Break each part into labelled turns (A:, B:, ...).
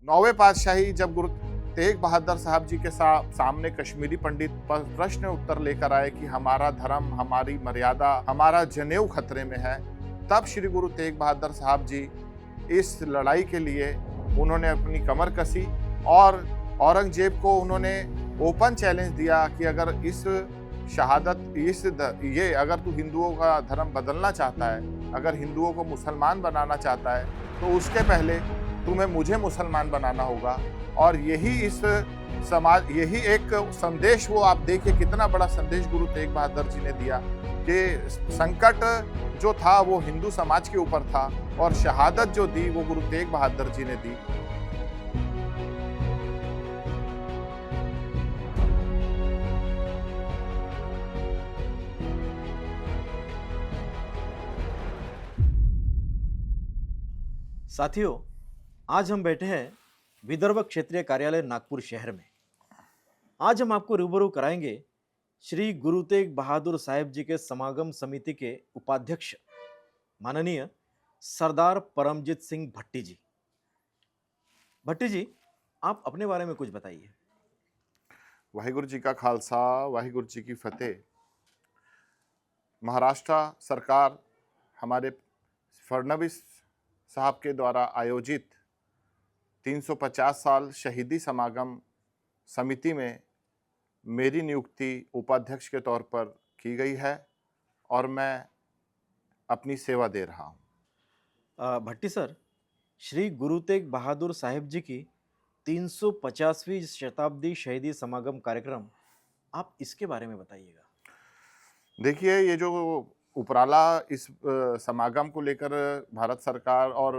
A: नौवें पातशाही जब गुरु तेग बहादुर साहब जी के सामने कश्मीरी पंडित प्रश्न उत्तर लेकर आए कि हमारा धर्म, हमारी मर्यादा, हमारा जनेऊ खतरे में है, तब श्री गुरु तेग बहादुर साहब जी इस लड़ाई के लिए उन्होंने अपनी कमर कसी और औरंगजेब को उन्होंने ओपन चैलेंज दिया कि अगर इस शहादत ये अगर तू हिंदुओं का धर्म बदलना चाहता है, अगर हिंदुओं को मुसलमान बनाना चाहता है, तो उसके पहले तुम्हें मुझे मुसलमान बनाना होगा। और यही एक संदेश, वो आप देखिए कितना बड़ा संदेश गुरु तेग बहादुर जी ने दिया कि संकट जो था वो हिंदू समाज के ऊपर था और शहादत जो दी वो गुरु तेग बहादुर जी ने दी।
B: साथियों, आज हम बैठे हैं विदर्भ क्षेत्रीय कार्यालय नागपुर शहर में। आज हम आपको रूबरू कराएंगे श्री गुरु तेग बहादुर साहेब जी के समागम समिति के उपाध्यक्ष माननीय सरदार परमजीत सिंह भट्टी जी। भट्टी जी, आप अपने बारे में कुछ बताइए।
A: वाहिगुरु जी का खालसा, वाहिगुरु जी की फतेह। महाराष्ट्र सरकार हमारे फडणवीस साहब के द्वारा आयोजित 350 साल शहीदी समागम समिति में मेरी नियुक्ति उपाध्यक्ष के तौर पर की गई है और मैं अपनी सेवा दे रहा हूं।
B: भट्टी सर, श्री गुरु तेग बहादुर साहेब जी की 350वीं शताब्दी शहीदी समागम कार्यक्रम, आप इसके बारे में बताइएगा।
A: देखिए, ये जो उपराला इस समागम को लेकर भारत सरकार और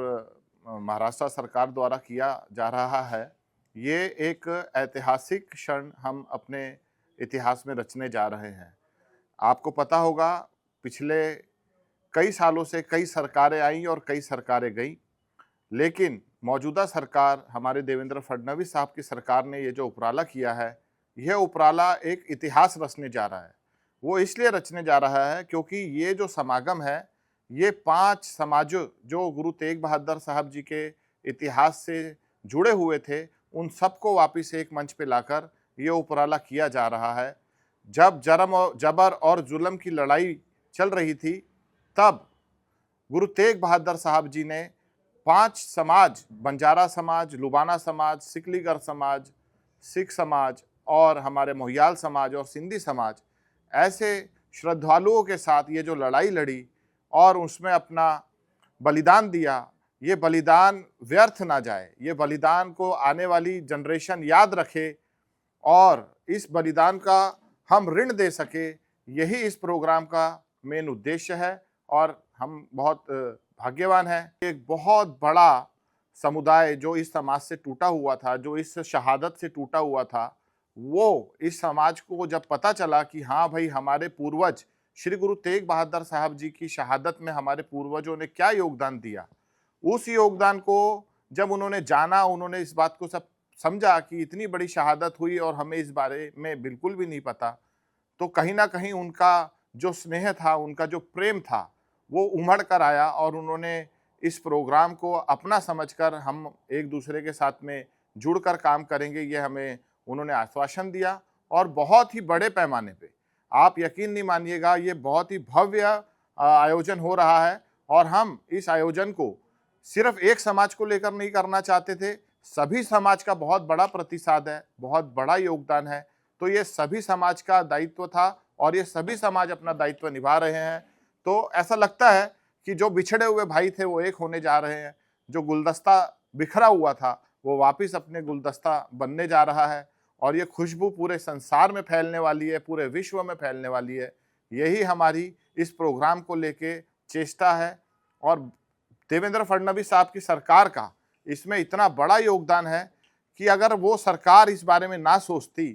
A: महाराष्ट्र सरकार द्वारा किया जा रहा है, ये एक ऐतिहासिक क्षण हम अपने इतिहास में रचने जा रहे हैं। आपको पता होगा, पिछले कई सालों से कई सरकारें आई और कई सरकारें गई, लेकिन मौजूदा सरकार हमारे देवेंद्र फडणवीस साहब की सरकार ने ये जो उपराला किया है, यह उपराला एक इतिहास रचने जा रहा है। वो इसलिए रचने जा रहा है क्योंकि ये जो समागम है, ये 5 समाज जो गुरु तेग बहादुर साहब जी के इतिहास से जुड़े हुए थे, उन सबको वापिस एक मंच पे लाकर ये उपराला किया जा रहा है। जब जबर और जुल्म की लड़ाई चल रही थी, तब गुरु तेग बहादुर साहब जी ने 5 समाज, बंजारा समाज, लुबाना समाज, सिकलीगर समाज, सिख समाज और हमारे मोहियाल समाज और सिंधी समाज, ऐसे श्रद्धालुओं के साथ ये जो लड़ाई लड़ी और उसमें अपना बलिदान दिया, ये बलिदान व्यर्थ ना जाए, ये बलिदान को आने वाली जनरेशन याद रखे और इस बलिदान का हम ऋण दे सके, यही इस प्रोग्राम का मेन उद्देश्य है। और हम बहुत भाग्यवान हैं। एक बहुत बड़ा समुदाय जो इस समाज से टूटा हुआ था, जो इस शहादत से टूटा हुआ था, वो इस समाज को जब पता चला कि हाँ भाई, हमारे पूर्वज श्री गुरु तेग बहादुर साहब जी की शहादत में हमारे पूर्वजों ने क्या योगदान दिया, उस योगदान को जब उन्होंने जाना, उन्होंने इस बात को सब समझा कि इतनी बड़ी शहादत हुई और हमें इस बारे में बिल्कुल भी नहीं पता, तो कहीं ना कहीं उनका जो स्नेह था, उनका जो प्रेम था, वो उमड़ कर आया और उन्होंने इस प्रोग्राम को अपना समझकर हम एक दूसरे के साथ में जुड़कर काम करेंगे, ये हमें उन्होंने आश्वासन दिया। और बहुत ही बड़े पैमाने पे, आप यकीन नहीं मानिएगा, ये बहुत ही भव्य आयोजन हो रहा है और हम इस आयोजन को सिर्फ एक समाज को लेकर नहीं करना चाहते थे, सभी समाज का बहुत बड़ा प्रतिसाद है, बहुत बड़ा योगदान है, तो ये सभी समाज का दायित्व था और ये सभी समाज अपना दायित्व निभा रहे हैं। तो ऐसा लगता है कि जो बिछड़े हुए भाई थे वो एक होने जा रहे हैं, जो गुलदस्ता बिखरा हुआ था वो वापस अपने गुलदस्ता बनने जा रहा है और ये खुशबू पूरे संसार में फैलने वाली है, पूरे विश्व में फैलने वाली है। यही हमारी इस प्रोग्राम को लेके चेष्टा है और देवेंद्र फडणवीस साहब की सरकार का इसमें इतना बड़ा योगदान है कि अगर वो सरकार इस बारे में ना सोचती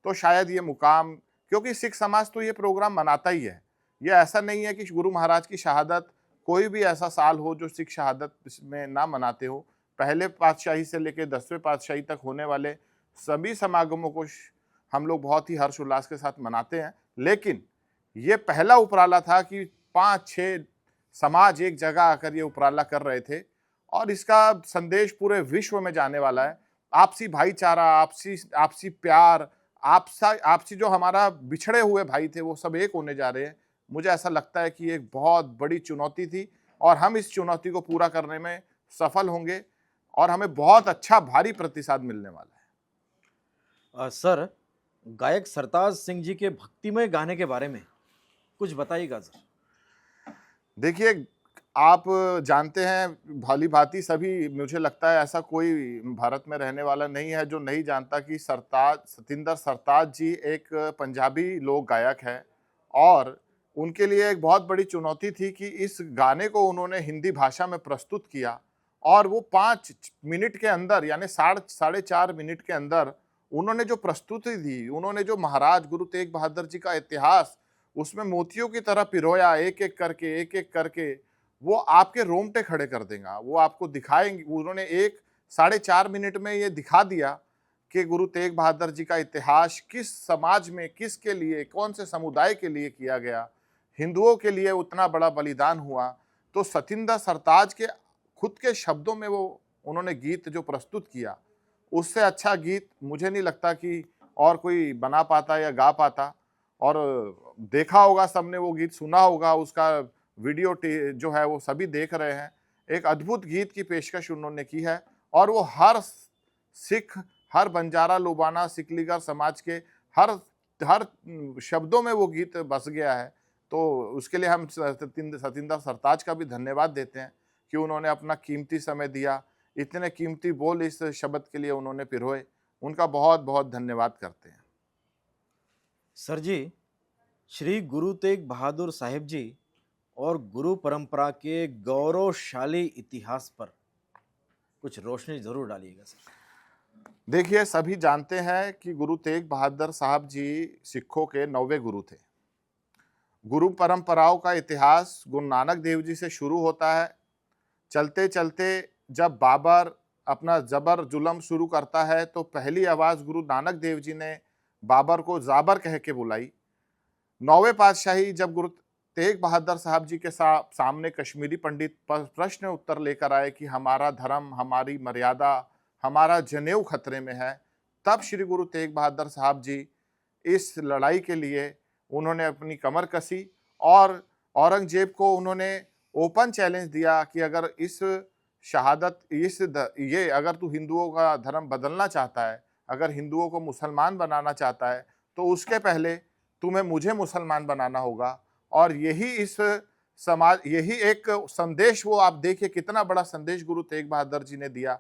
A: तो शायद ये मुकाम, क्योंकि सिख समाज तो ये प्रोग्राम मनाता ही है। ये ऐसा नहीं है कि गुरु महाराज की शहादत कोई भी ऐसा साल हो जो सिख शहादत में ना मनाते हो। पहले पातशाही से लेकर 10वें पातशाही तक होने वाले सभी समागमों को हम लोग बहुत ही हर्ष उल्लास के साथ मनाते हैं, लेकिन ये पहला उपराला था कि 5-6 समाज एक जगह आकर ये उपराला कर रहे थे और इसका संदेश पूरे विश्व में जाने वाला है। आपसी भाईचारा, आपसी आपसी प्यार, आपसी जो हमारा बिछड़े हुए भाई थे वो सब एक होने जा रहे हैं। मुझे ऐसा लगता है कि ये एक बहुत बड़ी चुनौती थी और हम इस चुनौती को पूरा करने में सफल होंगे और हमें बहुत अच्छा भारी प्रतिसाद मिलने वाला है।
B: सर, गायक सरताज सिंह जी के भक्तिमय गाने के बारे में कुछ बताइएगा सर।
A: देखिए, आप जानते हैं भली-भांति सभी, मुझे लगता है ऐसा कोई भारत में रहने वाला नहीं है जो नहीं जानता कि सतिंदर सरताज जी एक पंजाबी लोक गायक हैं और उनके लिए एक बहुत बड़ी चुनौती थी कि इस गाने को उन्होंने हिंदी भाषा में प्रस्तुत किया और वो 5 मिनट के अंदर यानी साढ़े 4 मिनट के अंदर उन्होंने जो प्रस्तुति दी, उन्होंने जो महाराज गुरु तेग बहादुर जी का इतिहास उसमें मोतियों की तरह पिरोया एक-एक करके, वो आपके रोंगटे खड़े कर देगा। वो आपको दिखाएँगे, उन्होंने एक साढ़े 4 मिनट में ये दिखा दिया कि गुरु तेग बहादुर जी का इतिहास किस समाज में, किसके लिए, कौन से समुदाय के लिए किया गया। हिंदुओं के लिए उतना बड़ा बलिदान हुआ। तो सतिंदर सरताज के खुद के शब्दों में वो उन्होंने गीत जो प्रस्तुत किया, उससे अच्छा गीत मुझे नहीं लगता कि और कोई बना पाता या गा पाता। और देखा होगा सबने वो गीत, सुना होगा उसका वीडियो जो है वो सभी देख रहे हैं। एक अद्भुत गीत की पेशकश उन्होंने की है और वो हर सिख, हर बंजारा, लुबाना, सिकलीगर समाज के हर हर शब्दों में वो गीत बस गया है। तो उसके लिए हम सतिंदर सरताज का भी धन्यवाद देते हैं कि उन्होंने अपना कीमती समय दिया, इतने कीमती बोल इस शब्द के लिए उन्होंने पिरोए। उनका बहुत-बहुत धन्यवाद करते हैं।
B: सर जी, श्री गुरु तेग बहादुर साहिब जी और गुरु परंपरा के गौरवशाली इतिहास पर कुछ रोशनी जरूर डालिएगा सर।
A: देखिए, सभी जानते हैं कि गुरु तेग बहादुर साहब जी सिखों के 9वें गुरु थे। गुरु परंपराओं का इतिहास गुरु नानक देव जी से शुरू होता है। चलते-चलते जब बाबर अपना जबर जुल्म शुरू करता है तो पहली आवाज़ गुरु नानक देव जी ने बाबर को जाबर कह के बुलाई। 9वें पातशाही जब गुरु तेग बहादुर साहब जी के सामने कश्मीरी पंडित प्रश्न उत्तर लेकर आए कि हमारा धर्म, हमारी मर्यादा, हमारा जनेऊ खतरे में है, तब श्री गुरु तेग बहादुर साहब जी इस लड़ाई के लिए उन्होंने अपनी कमर कसी और औरंगजेब को उन्होंने ओपन चैलेंज दिया कि अगर इस शहादत ये अगर तू हिंदुओं का धर्म बदलना चाहता है, अगर हिंदुओं को मुसलमान बनाना चाहता है, तो उसके पहले तुम्हें मुझे मुसलमान बनाना होगा। और यही एक संदेश, वो आप देखिए कितना बड़ा संदेश गुरु तेग बहादुर जी ने दिया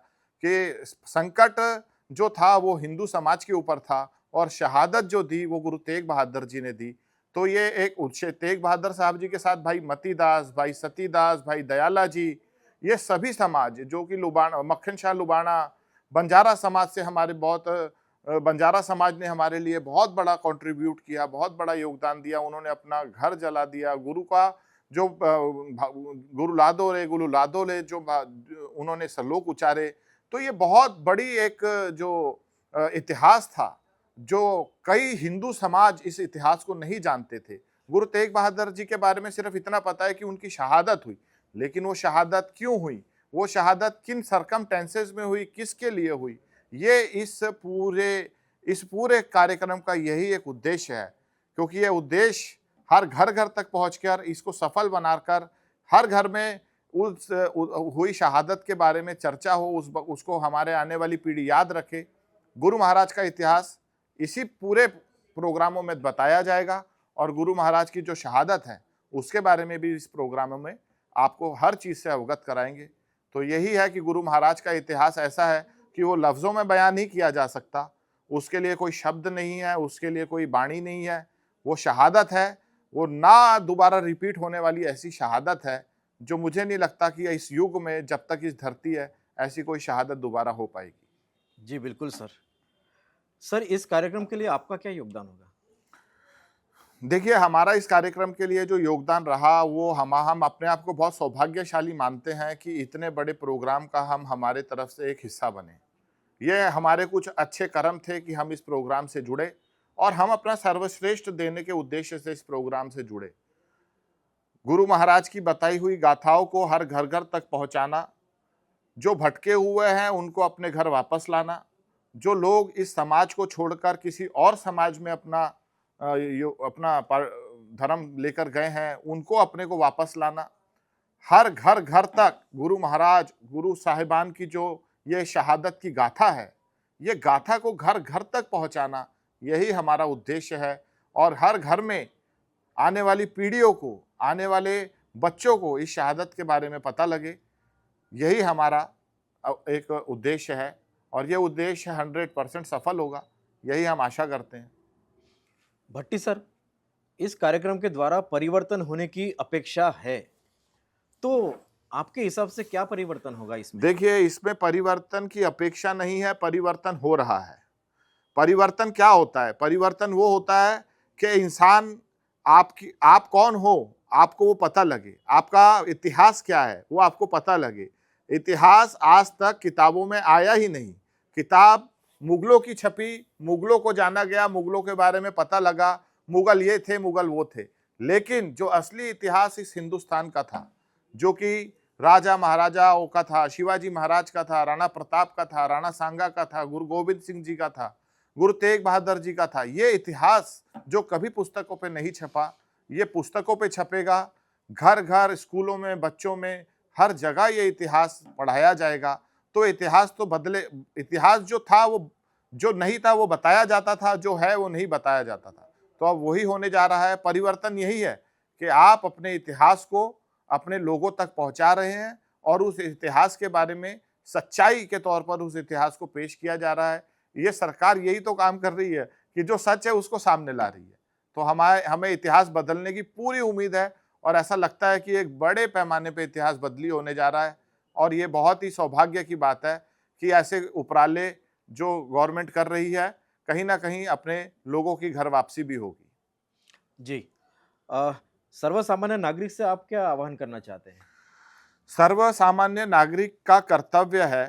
A: कि संकट जो था वो हिंदू समाज के ऊपर था और शहादत जो दी वो गुरु तेग बहादुर जी ने दी। तो ये एक तेग बहादुर साहब जी के साथ भाई मतीदास, भाई सतीदास, भाई दयाला जी, ये सभी समाज जो कि लुबाना, मक्खन शाह लुबाना, बंजारा समाज से हमारे बंजारा समाज ने हमारे लिए बहुत बड़ा कंट्रीब्यूट किया, बहुत बड़ा योगदान दिया। उन्होंने अपना घर जला दिया। गुरु का जो गुरु लादोले जो उन्होंने सलोक उचारे। तो ये बहुत बड़ी एक जो इतिहास था, जो कई हिंदू समाज इस इतिहास को नहीं जानते थे। गुरु तेग बहादुर जी के बारे में सिर्फ इतना पता है कि उनकी शहादत हुई, लेकिन वो शहादत क्यों हुई, वो शहादत किन सरकमस्टेंसेस में हुई, किसके लिए हुई, ये इस पूरे कार्यक्रम का यही एक उद्देश्य है। क्योंकि ये उद्देश्य हर घर-घर तक पहुंचकर इसको सफल बनाकर हर घर में हुई शहादत के बारे में चर्चा हो, उसको हमारे आने वाली पीढ़ी याद रखे। गुरु महाराज का इतिहास इसी पूरे प्रोग्रामों में बताया जाएगा और गुरु महाराज की जो शहादत है उसके बारे में भी इस प्रोग्रामों में आपको हर चीज़ से अवगत कराएंगे। तो यही है कि गुरु महाराज का इतिहास ऐसा है कि वो लफ्ज़ों में बयान नहीं किया जा सकता। उसके लिए कोई शब्द नहीं है, उसके लिए कोई बाणी नहीं है। वो शहादत है, वो ना दोबारा रिपीट होने वाली ऐसी शहादत है, जो मुझे नहीं लगता कि इस युग में जब तक इस धरती है, ऐसी कोई शहादत दोबारा हो पाएगी।
B: जी बिल्कुल सर। सर, इस कार्यक्रम के लिए आपका क्या योगदान होगा?
A: देखिए, हमारा इस कार्यक्रम के लिए जो योगदान रहा वो हम अपने आप को बहुत सौभाग्यशाली मानते हैं कि इतने बड़े प्रोग्राम का हम हमारे तरफ से एक हिस्सा बने। ये हमारे कुछ अच्छे कर्म थे कि हम इस प्रोग्राम से जुड़े और हम अपना सर्वश्रेष्ठ देने के उद्देश्य से इस प्रोग्राम से जुड़े। गुरु महाराज की बताई हुई गाथाओं को हर घर-घर तक पहुंचाना, जो भटके हुए हैं उनको अपने घर वापस लाना, जो लोग इस समाज को छोड़कर किसी और समाज में अपना धर्म लेकर गए हैं उनको अपने को वापस लाना, हर घर घर तक गुरु महाराज, गुरु साहिबान की जो ये शहादत की गाथा है, ये गाथा को घर घर तक पहुंचाना, यही हमारा उद्देश्य है। और हर घर में आने वाली पीढ़ियों को, आने वाले बच्चों को इस शहादत के बारे में पता लगे, यही हमारा एक उद्देश्य है और ये उद्देश्य 100% सफल होगा, यही हम आशा करते हैं।
B: भट्टी सर, इस कार्यक्रम के द्वारा परिवर्तन होने की अपेक्षा है, तो आपके हिसाब से क्या परिवर्तन होगा इसमें?
A: देखिए, इसमें परिवर्तन की अपेक्षा नहीं है, परिवर्तन हो रहा है। परिवर्तन क्या होता है? परिवर्तन वो होता है कि इंसान आप कौन हो, आपको वो पता लगे, आपका इतिहास क्या है, वो आपको पता लगे। इतिहास आज तक किताबों में आया ही नहीं। किताब मुगलों की छपी, मुगलों को जाना गया, मुगलों के बारे में पता लगा, मुगल ये थे, मुगल वो थे। लेकिन जो असली इतिहास इस हिंदुस्तान का था, जो कि राजा महाराजाओं का था, शिवाजी महाराज का था, राणा प्रताप का था, राणा सांगा का था, गुरु गोविंद सिंह जी का था, गुरु तेग बहादुर जी का था, ये इतिहास जो कभी पुस्तकों पे नहीं छपा, ये पुस्तकों पे छपेगा। घर घर, स्कूलों में, बच्चों में, हर जगह ये इतिहास पढ़ाया जाएगा। तो इतिहास तो बदले, इतिहास जो था वो, जो नहीं था वो बताया जाता था, जो है वो नहीं बताया जाता था। तो अब वही होने जा रहा है। परिवर्तन यही है कि आप अपने इतिहास को अपने लोगों तक पहुंचा रहे हैं और उस इतिहास के बारे में सच्चाई के तौर पर उस इतिहास को पेश किया जा रहा है। ये सरकार यही तो काम कर रही है कि जो सच है उसको सामने ला रही है। तो हमें इतिहास बदलने की पूरी उम्मीद है और ऐसा लगता है कि एक बड़े पैमाने पे इतिहास बदली होने जा रहा है। और ये बहुत ही सौभाग्य की बात है कि ऐसे उपराले जो गवर्नमेंट कर रही है, कहीं ना कहीं अपने लोगों की घर वापसी भी होगी।
B: जी। सर्वसामान्य नागरिक से आप क्या आह्वान करना चाहते हैं?
A: सर्वसामान्य नागरिक का कर्तव्य है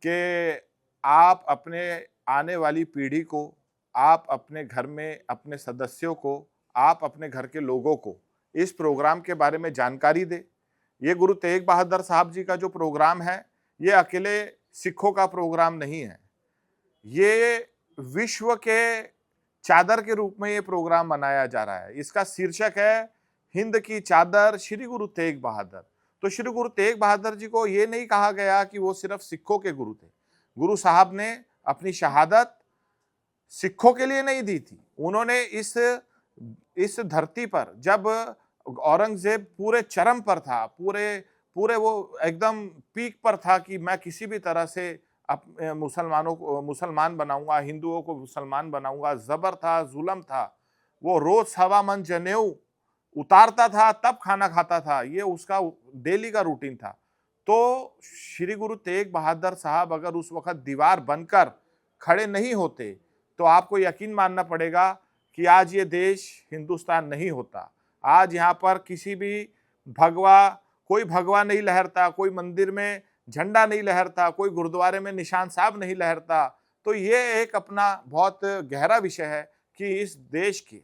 A: कि आप अपने आने वाली पीढ़ी को, आप अपने घर में अपने सदस्यों को, आप अपने घर के लोगों को इस प्रोग्राम के बारे में जानकारी दें। ये गुरु तेग बहादुर साहब जी का जो प्रोग्राम है, ये अकेले सिखों का प्रोग्राम नहीं है। ये विश्व के चादर के रूप में ये प्रोग्राम मनाया जा रहा है। इसका शीर्षक है हिंद की चादर, श्री गुरु तेग बहादुर। तो श्री गुरु तेग बहादुर जी को ये नहीं कहा गया कि वो सिर्फ सिखों के गुरु थे। गुरु साहब ने अपनी शहादत सिखों के लिए नहीं दी थी। उन्होंने इस धरती पर जब औरंगजेब पूरे चरम पर था, पूरे वो एकदम पीक पर था कि मैं किसी भी तरह से मुसलमानों को मुसलमान बनाऊंगा, हिंदुओं को मुसलमान बनाऊंगा, जबर था, जुल्म था। वो रोज 1.25 मन जनेऊ उतारता था, तब खाना खाता था। ये उसका डेली का रूटीन था। तो श्री गुरु तेग बहादुर साहब अगर उस वक्त दीवार बनकर खड़े नहीं होते तो आपको यकीन मानना पड़ेगा कि आज ये देश हिंदुस्तान नहीं होता। आज यहाँ पर किसी भी कोई भगवा नहीं लहरता, कोई मंदिर में झंडा नहीं लहरता, कोई गुरुद्वारे में निशान साहब नहीं लहरता। तो ये एक अपना बहुत गहरा विषय है कि इस देश की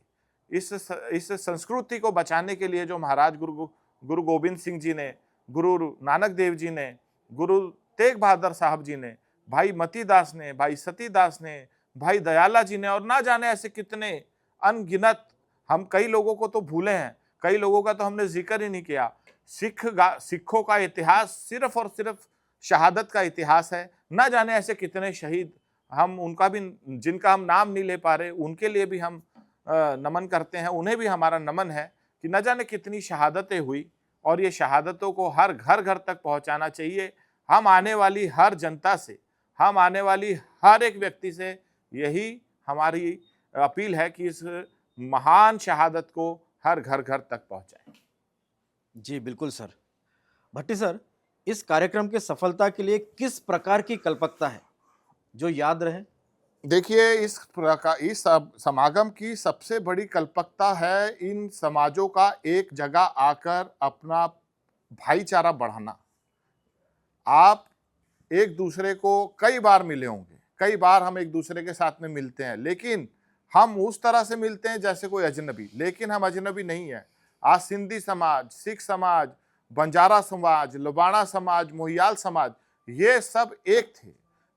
A: इस संस्कृति को बचाने के लिए जो महाराज गुरु गोविंद सिंह जी ने, गुरु नानक देव जी ने, गुरु तेग बहादुर साहब जी ने, भाई मती दास ने, भाई सती दास ने, भाई दयाला जी ने, और ना जाने ऐसे कितने अनगिनत, हम कई लोगों को तो भूले हैं, कई लोगों का तो हमने जिक्र ही नहीं किया। सिखों का इतिहास सिर्फ और सिर्फ शहादत का इतिहास है। ना जाने ऐसे कितने शहीद, हम उनका भी, जिनका हम नाम नहीं ले पा रहे, उनके लिए भी हम नमन करते हैं। उन्हें भी हमारा नमन है कि न जाने कितनी शहादतें हुई और ये शहादतों को हर घर घर तक पहुंचाना चाहिए। हम आने वाली हर जनता से, हम आने वाली हर एक व्यक्ति से यही हमारी अपील है कि इस महान शहादत को हर घर घर तक पहुंचाएं।
B: जी बिल्कुल सर। भट्टी सर, इस कार्यक्रम की सफलता के लिए किस प्रकार की कल्पकता है जो याद रहे?
A: देखिए, इस समागम की सबसे बड़ी कल्पकता है इन समाजों का एक जगह आकर अपना भाईचारा बढ़ाना। आप एक दूसरे को कई बार मिले होंगे, कई बार हम एक दूसरे के साथ में मिलते हैं, लेकिन हम उस तरह से मिलते हैं जैसे कोई अजनबी, लेकिन हम अजनबी नहीं है। आज सिंधी समाज, सिख समाज, बंजारा समाज, लबाणा समाज, मोहियाल समाज, ये सब एक थे।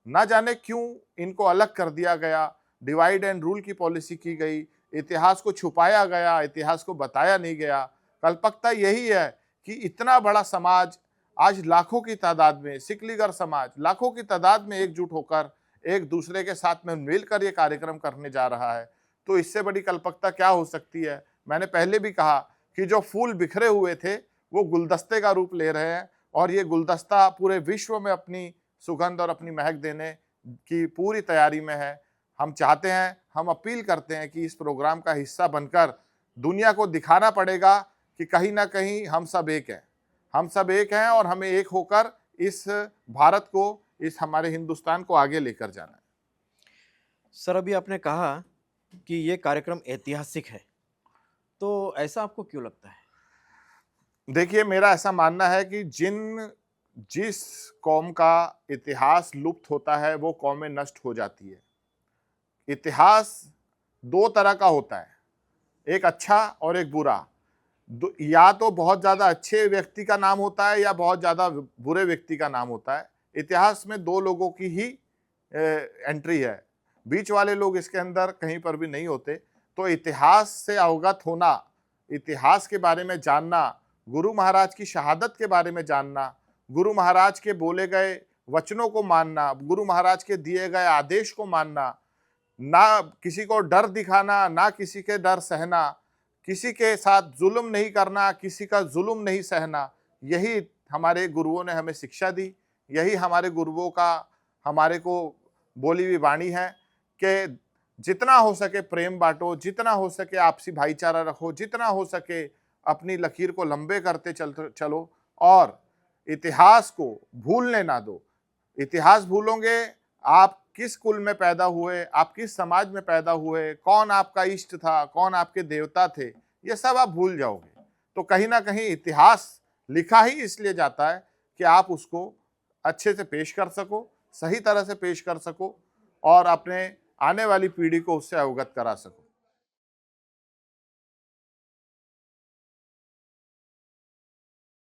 A: ना जाने क्यों इनको अलग कर दिया गया, डिवाइड एंड रूल की पॉलिसी की गई, इतिहास को छुपाया गया, इतिहास को बताया नहीं गया। कल्पकता यही है कि इतना बड़ा समाज आज लाखों की तादाद में, सिकलीगर समाज लाखों की तादाद में एकजुट होकर एक दूसरे के साथ में मिलकर ये कार्यक्रम करने जा रहा है। तो इससे बड़ी कल्पकता क्या हो सकती है। मैंने पहले भी कहा कि जो फूल बिखरे हुए थे वो गुलदस्ते का रूप ले रहे हैं और ये गुलदस्ता पूरे विश्व में अपनी सुगंध और अपनी महक देने की पूरी तैयारी में है। हम चाहते हैं, हम अपील करते हैं कि इस प्रोग्राम का हिस्सा बनकर दुनिया को दिखाना पड़ेगा कि कहीं ना कहीं हम सब एक हैं, हम सब एक हैं और हमें एक होकर इस भारत को, इस हमारे हिंदुस्तान को आगे लेकर जाना है।
B: सर, अभी आपने कहा कि ये कार्यक्रम ऐतिहासिक है, तो ऐसा आपको क्यों लगता है?
A: देखिए, मेरा ऐसा मानना है कि जिस कौम का इतिहास लुप्त होता है वो कौमें नष्ट हो जाती है। इतिहास दो तरह का होता है, एक अच्छा और एक बुरा। या तो बहुत ज्यादा अच्छे व्यक्ति का नाम होता है या बहुत ज्यादा बुरे व्यक्ति का नाम होता है। इतिहास में दो लोगों की ही एंट्री है, बीच वाले लोग इसके अंदर कहीं पर भी नहीं होते। तो इतिहास से अवगत होना, इतिहास के बारे में जानना, गुरु महाराज की शहादत के बारे में जानना, गुरु महाराज के बोले गए वचनों को मानना, गुरु महाराज के दिए गए आदेश को मानना, ना किसी को डर दिखाना, ना किसी के डर सहना, किसी के साथ जुल्म नहीं करना, किसी का जुल्म नहीं सहना, यही हमारे गुरुओं ने हमें शिक्षा दी। यही हमारे गुरुओं का हमारे को बोली हुई वाणी है कि जितना हो सके प्रेम बांटो, जितना हो सके आपसी भाईचारा रखो, जितना हो सके अपनी लकीर को लंबे करते चलो और इतिहास को भूलने ना दो। इतिहास भूलोगे, आप किस कुल में पैदा हुए, आप किस समाज में पैदा हुए, कौन आपका इष्ट था, कौन आपके देवता थे, ये सब आप भूल जाओगे। तो कहीं ना कहीं इतिहास लिखा ही इसलिए जाता है कि आप उसको अच्छे से पेश कर सको, सही तरह से पेश कर सको और अपने आने वाली पीढ़ी को उससे अवगत करा सको।